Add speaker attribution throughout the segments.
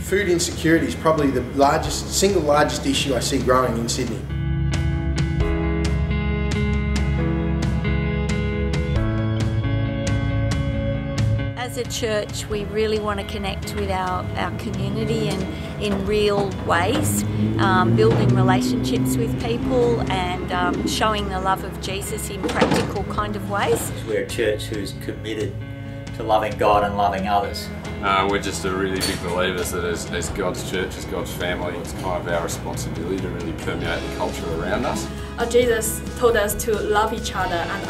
Speaker 1: Food insecurity is probably the single largest issue I see growing in Sydney.
Speaker 2: As a church, we really want to connect with our community and in real ways, building relationships with people and showing the love of Jesus in practical kind of ways.
Speaker 3: We're a church who's committed to loving God and loving others.
Speaker 4: We're just a really big believers that as God's church, as God's family, it's kind of our responsibility to really permeate the culture around us.
Speaker 5: Jesus told us to love each other, and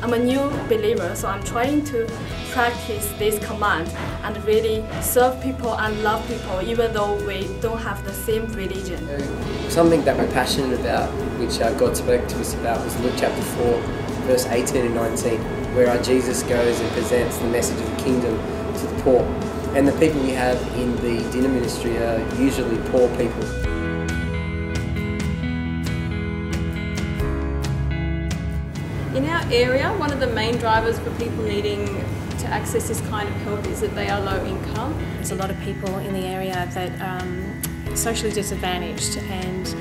Speaker 5: I'm a new believer, so I'm trying to practice this command and really serve people and love people even though we don't have the same religion.
Speaker 6: Something that we're passionate about, which God spoke to us about, was Luke chapter 4, verse 18 and 19, where Jesus goes and presents the message of the kingdom to the poor. And the people we have in the dinner ministry are usually poor people.
Speaker 5: In our area, one of the main drivers for people needing to access this kind of help is that they are low income.
Speaker 7: There's a lot of people in the area that are socially disadvantaged, and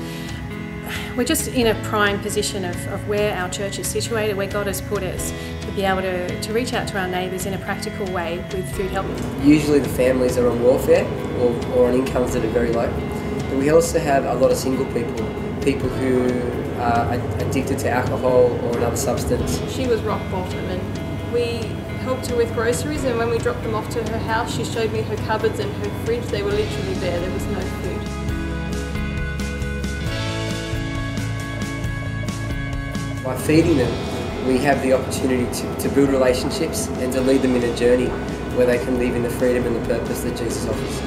Speaker 7: we're just in a prime position of where our church is situated, where God has put us, to be able to reach out to our neighbours in a practical way with food help.
Speaker 6: Usually the families are on welfare or on incomes that are very low, but we also have a lot of single people who are addicted to alcohol or another substance.
Speaker 5: She was rock bottom, and we helped her with groceries, and when we dropped them off to her house, she showed me her cupboards and her fridge. They were literally bare, there was no food.
Speaker 6: By feeding them, we have the opportunity to build relationships and to lead them in a journey where they can live in the freedom and the purpose that Jesus offers.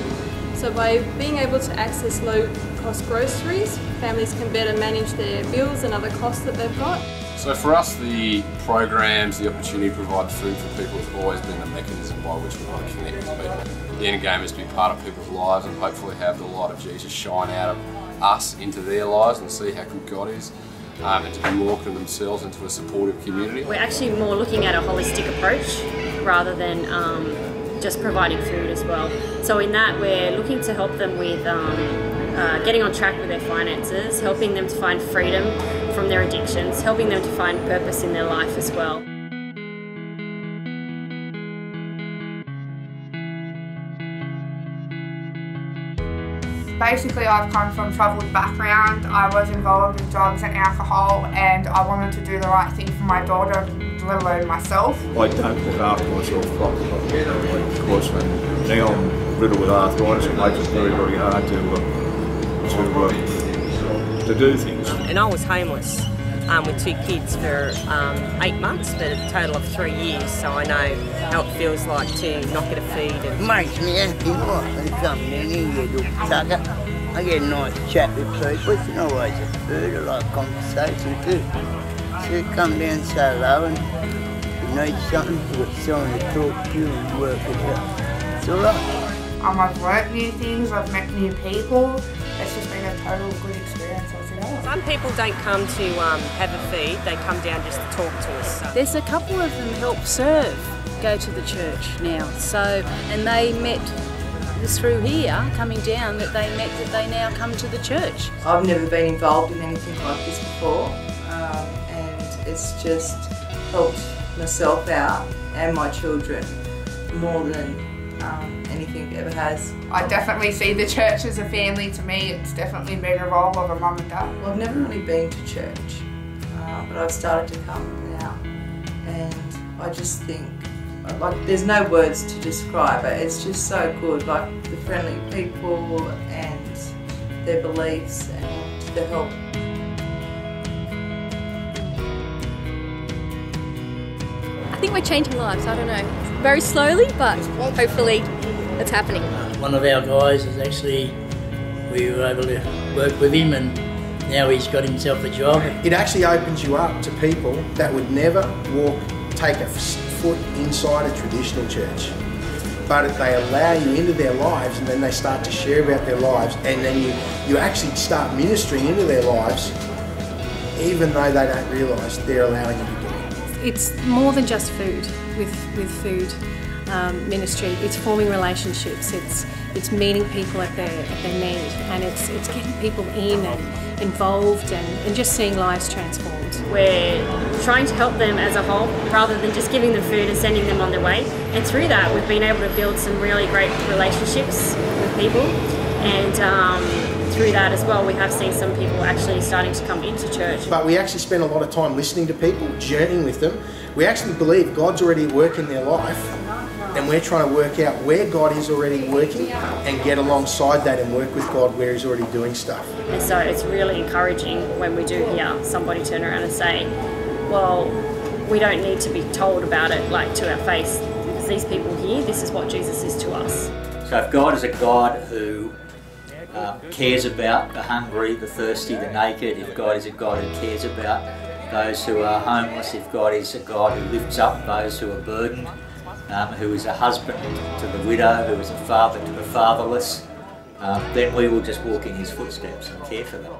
Speaker 5: So by being able to access low-cost groceries, families can better manage their bills and other costs that they've got.
Speaker 4: So for us, the programs, the opportunity to provide food for people has always been the mechanism by which we want to connect with people. The end game is to be part of people's lives and hopefully have the light of Jesus shine out of us into their lives and see how good God is. And to be more to themselves into a supportive community.
Speaker 8: We're actually more looking at a holistic approach rather than just providing food as well. So in that, we're looking to help them with getting on track with their finances, helping them to find freedom from their addictions, helping them to find purpose in their life as well.
Speaker 9: Basically, I've come from a troubled background. I was involved with drugs and alcohol, and I wanted to do the right thing for my daughter, let alone myself.
Speaker 10: I don't look after myself properly, of course, and now I'm riddled with arthritis. It makes it very, very hard to do things.
Speaker 11: And I was homeless with 2 kids for 8 months, but a total of 3 years, so I know how it feels like to not get a feed.
Speaker 12: It makes me happy, when I come down here, you look tucker. I get a nice chat with people. It's not always a food, I like conversation too. So come down and say hello, and if you need something, you've got someone to talk to and work it out. It's alright.
Speaker 9: I've learnt new things, I've met new people. It's just been a total good experience altogether.
Speaker 11: Some people don't come to have a feed, they come down just to talk to us. So.
Speaker 7: There's a couple of them help serve, go to the church now. So, and they met, it was through here, coming down, that they met that they now come to the church.
Speaker 13: I've never been involved in anything like this before, and it's just helped myself out and my children more than anything ever has.
Speaker 9: I definitely see the church as a family. To me, it's definitely been a role of a mum and dad.
Speaker 13: Well, I've never really been to church, but I've started to come now, and I just think, like, there's no words to describe it. It's just so good, like the friendly people and their beliefs and the help.
Speaker 14: I think we're changing lives, I don't know. Very slowly, but hopefully it's happening.
Speaker 15: One of our guys is actually, we were able to work with him, and now he's got himself a job.
Speaker 1: It actually opens you up to people that would never take a foot inside a traditional church. But they allow you into their lives, and then they start to share about their lives, and then you actually start ministering into their lives, even though they don't realise they're allowing you to do it.
Speaker 7: It's more than just food with food. ministry. It's forming relationships. It's meeting people at their need, and it's getting people in and involved and just seeing lives transformed.
Speaker 8: We're trying to help them as a whole rather than just giving them food and sending them on their way. And through that, we've been able to build some really great relationships with people. And through that as well, we have seen some people actually starting to come into church.
Speaker 1: But we actually spend a lot of time listening to people, journeying with them. We actually believe God's already at work in their life, and we're trying to work out where God is already working and get alongside that and work with God where He's already doing stuff.
Speaker 8: And so it's really encouraging when we do hear somebody turn around and say, well, we don't need to be told about it like to our face, because these people here, this is what Jesus is to us.
Speaker 3: So if God is a God who cares about the hungry, the thirsty, the naked, if God is a God who cares about those who are homeless, if God is a God who lifts up those who are burdened, who is a husband to the widow, who is a father to the fatherless, then we will just walk in His footsteps and care for them.